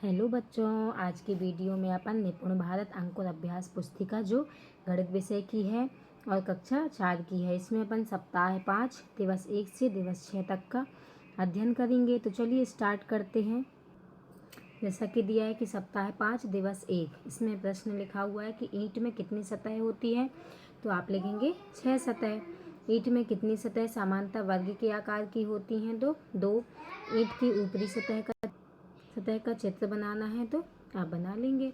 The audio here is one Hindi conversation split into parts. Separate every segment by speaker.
Speaker 1: हेलो बच्चों, आज की वीडियो में अपन निपुण भारत अंक और अभ्यास पुस्तिका जो गणित विषय की है और कक्षा 4 की है, इसमें अपन सप्ताह 5 दिवस 1 से दिवस 6 तक का अध्ययन करेंगे। तो चलिए स्टार्ट करते हैं। जैसा कि दिया है कि सप्ताह 5 दिवस 1, इसमें प्रश्न लिखा हुआ है कि ईंट में कितनी सतह होती है। तो आप लिखेंगे 6 सतह। ईंट में कितनी सतह सामान्यतः वर्ग के आकार की होती हैं? तो 2। ईंट की ऊपरी सतह का चित्र बनाना है तो आप बना लेंगे।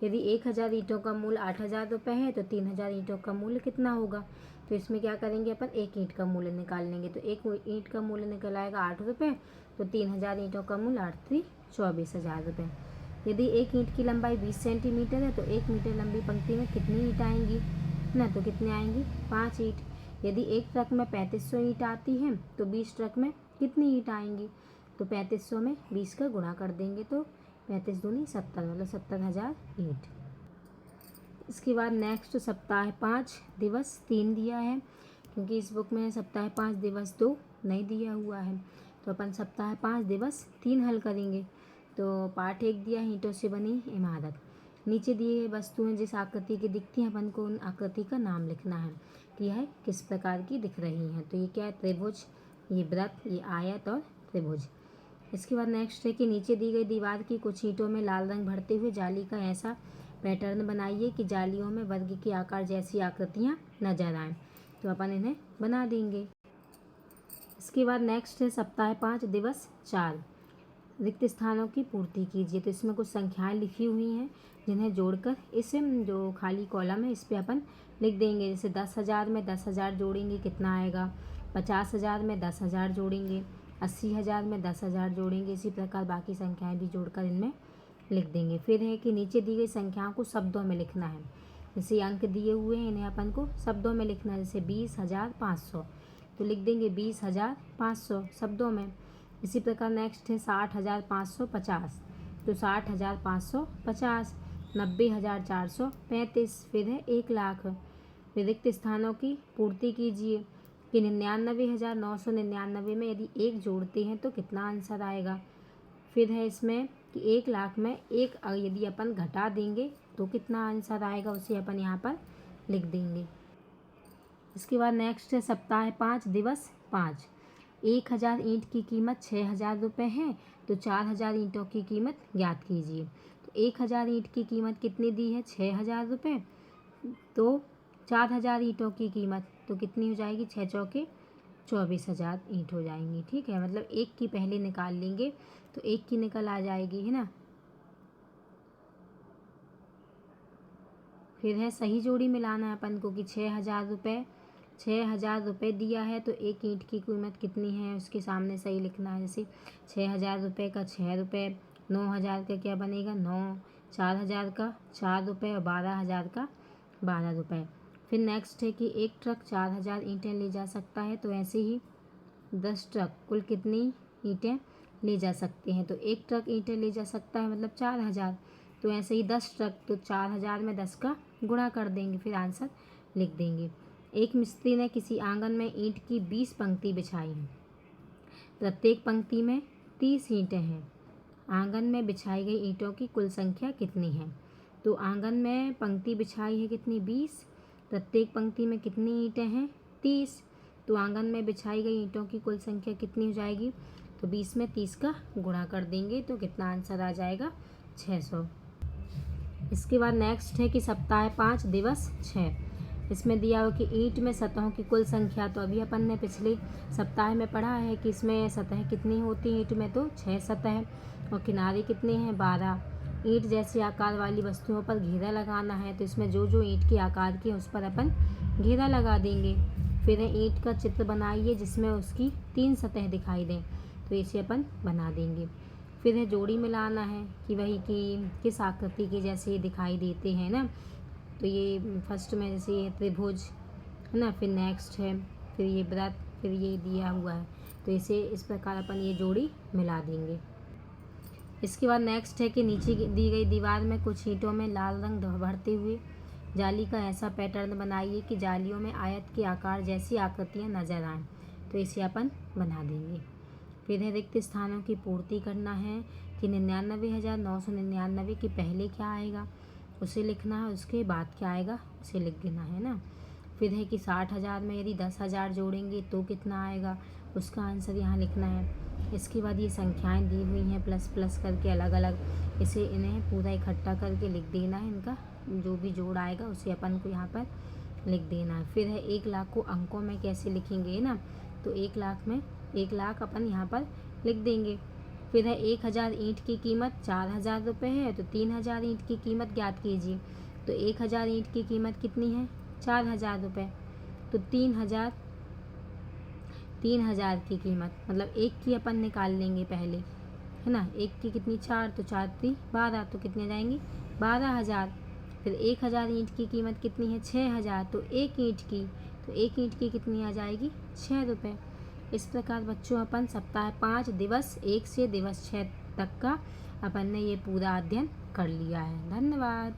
Speaker 1: यदि 1000 ईंटों का मूल्य 8000 रुपये है तो 3000 ईंटों का मूल्य कितना होगा? तो इसमें क्या करेंगे, अपन एक ईंट का मूल्य निकाल लेंगे। तो एक ईंट का मूल्य निकल आएगा 8 रुपये, तो 3000 ईंटों का मूल्य 8 3 24,000 रुपये। यदि एक ईंट की लंबाई 20 सेंटीमीटर है तो 1 मीटर लंबी पंक्ति में कितनी ईंट आएंगी ना? तो कितनी आएंगी? 5 ईंट। यदि एक ट्रक में 3500 ईंट आती हैं तो 20 ट्रक में कितनी ईंट आएंगी? तो 3500 में 20 का गुणा कर देंगे तो 35 दूनी 70, मतलब 70,000 ईंट। इसके बाद नेक्स्ट सप्ताह 5 दिवस 3 दिया है, क्योंकि इस बुक में सप्ताह 5 दिवस 2 नहीं दिया हुआ है। तो अपन सप्ताह 5 दिवस 3 हल करेंगे। तो पाठ 1 दिया है, ईंटों से बनी इमारत। नीचे दिए गए वस्तुएं जिस आकृति की दिखती हैं, अपन को उन आकृति का नाम लिखना है कि यह किस प्रकार की दिख रही हैं। तो ये क्या है? त्रिभुज, ये वृत्त, ये आयत और त्रिभुज। इसके बाद नेक्स्ट है कि नीचे दी गई दीवार की कुछ ईंटों में लाल रंग भरते हुए जाली का ऐसा पैटर्न बनाइए कि जालियों में वर्ग के आकार जैसी आकृतियां नजर आएं। तो अपन इन्हें बना देंगे। इसके बाद नेक्स्ट है सप्ताह 5 दिवस 4, रिक्त स्थानों की पूर्ति कीजिए। तो इसमें कुछ संख्याएं लिखी हुई हैं जिन्हें जोड़कर इस जो खाली कॉलम है इस पर अपन लिख देंगे। जैसे 10,000 में 10,000 जोड़ेंगे कितना आएगा, 50,000 में 10,000 जोड़ेंगे, 80,000 में 10,000 जोड़ेंगे। इसी प्रकार बाकी संख्याएं भी जोड़कर इनमें लिख देंगे। फिर है कि नीचे दी गई संख्याओं को शब्दों में लिखना है। जैसे अंक दिए हुए हैं, इन्हें अपन को शब्दों में लिखना है। जैसे 20,500 तो लिख देंगे 20,500 शब्दों में। इसी प्रकार नेक्स्ट है 60,550 तो 60,550। 90,435 फिर है 1,00,000। फिर रिक्त स्थानों की पूर्ति कीजिए कि 99,999 में यदि एक जोड़ते हैं तो कितना आंसर आएगा। फिर है इसमें कि 1,00,000 में एक यदि अपन घटा देंगे तो कितना आंसर आएगा, उसे अपन यहाँ पर लिख देंगे। इसके बाद नेक्स्ट है सप्ताह 5 दिवस 5, 1000 ईंट की कीमत 6,000 रुपये है तो 4,000 ईंटों की कीमत ज्ञात कीजिए। तो 1000 ईंट की कीमत कितनी दी है? 6,000 रुपये। तो 4,000 ईंटों की कीमत तो कितनी हो जाएगी? 6 चौके 24,000 ईंट हो जाएंगी। ठीक है, मतलब एक की पहले निकाल लेंगे तो एक की निकल आ जाएगी, है ना। फिर है सही जोड़ी मिलाना है अपन को कि 6,000 रुपये दिया है तो एक ईंट की कीमत कितनी है उसके सामने सही लिखना है। जैसे 6,000 रुपये का 6 रुपये, 9,000 का क्या बनेगा? 9, 4,000 का 4 रुपये और 12,000 का 12 रुपये। फिर नेक्स्ट है कि एक ट्रक 4,000 ईंटें ले जा सकता है तो ऐसे ही 10 ट्रक कुल कितनी ईंटें ले जा सकते हैं? तो एक ट्रक ईंटें ले जा सकता है मतलब 4,000। तो ऐसे ही 10 ट्रक तो 4,000 में 10 का गुणा कर देंगे, फिर आंसर लिख देंगे। एक मिस्त्री ने किसी आंगन में ईंट की 20 पंक्ति बिछाई हैं। प्रत्येक पंक्ति में 30 ईंटें हैं। आंगन में बिछाई गई ईंटों की कुल संख्या कितनी है? तो आंगन में पंक्ति बिछाई है कितनी? 20। प्रत्येक पंक्ति में कितनी ईंटें हैं? 30। तो आंगन में बिछाई गई ईंटों की कुल संख्या कितनी हो जाएगी? तो 20 में 30 का गुणा कर देंगे तो कितना आंसर आ जाएगा? 600। इसके बाद नेक्स्ट है कि सप्ताह 5 दिवस 6, इसमें दिया हो कि ईंट में सतहों की कुल संख्या। तो अभी अपन ने पिछले सप्ताह में पढ़ा है कि इसमें सतह कितनी होती है ईंट में? तो 6 सतह और किनारे कितने हैं? 12। ईंट जैसे आकार वाली वस्तुओं पर घेरा लगाना है तो इसमें जो जो ईंट के आकार की है उस पर अपन घेरा लगा देंगे। फिर ईंट का चित्र बनाइए जिसमें उसकी 3 सतह दिखाई दें, तो इसे अपन बना देंगे। फिर है जोड़ी मिलाना है कि वही कि किस आकृति के जैसे दिखाई देते हैं ना। तो ये फर्स्ट में जैसे ये त्रिभुज है ना, फिर नेक्स्ट है, फिर ये वृत्त, फिर ये दिया हुआ है, तो इसे इस प्रकार अपन ये जोड़ी मिला देंगे। इसके बाद नेक्स्ट है कि नीचे दी गई दीवार में कुछ ईंटों में लाल रंग भरते हुए जाली का ऐसा पैटर्न बनाइए कि जालियों में आयत के आकार जैसी आकृतियाँ नजर आएँ। तो इसे अपन बना देंगे। फिर है रिक्त स्थानों की पूर्ति करना है कि 99,999 के पहले क्या आएगा उसे लिखना है, उसके बाद क्या आएगा उसे लिख देना है ना। फिर है कि 60,000 में यदि 10,000 जोड़ेंगे तो कितना आएगा, उसका आंसर यहाँ लिखना है। इसके बाद ये संख्याएं दी हुई हैं प्लस प्लस करके अलग अलग, इसे इन्हें पूरा इकट्ठा करके लिख देना है। इनका जो भी जोड़ आएगा उसे अपन को यहाँ पर लिख देना है। फिर है 1 लाख को अंकों में कैसे लिखेंगे ना, तो 1 लाख अपन यहाँ पर लिख देंगे। फिर है 1,000 ईंट की कीमत 4,000 रुपये है, तो 3,000 ईंट की कीमत ज्ञात कीजिए। तो 1,000 ईंट की कीमत कितनी है 4,000 रुपये, तो 3,000 की कीमत मतलब एक की अपन निकाल लेंगे पहले, है ना। एक की कितनी 4, तो 4 3 12, तो कितने आ जाएंगी 12,000। फिर 1,000 ईंट की कीमत कितनी है 6,000, तो एक ईंट की कितनी आ जाएगी 6 रुपये। इस प्रकार बच्चों अपन सप्ताह 5 दिवस 1 से दिवस 6 तक का अपन ने ये पूरा अध्ययन कर लिया है। धन्यवाद।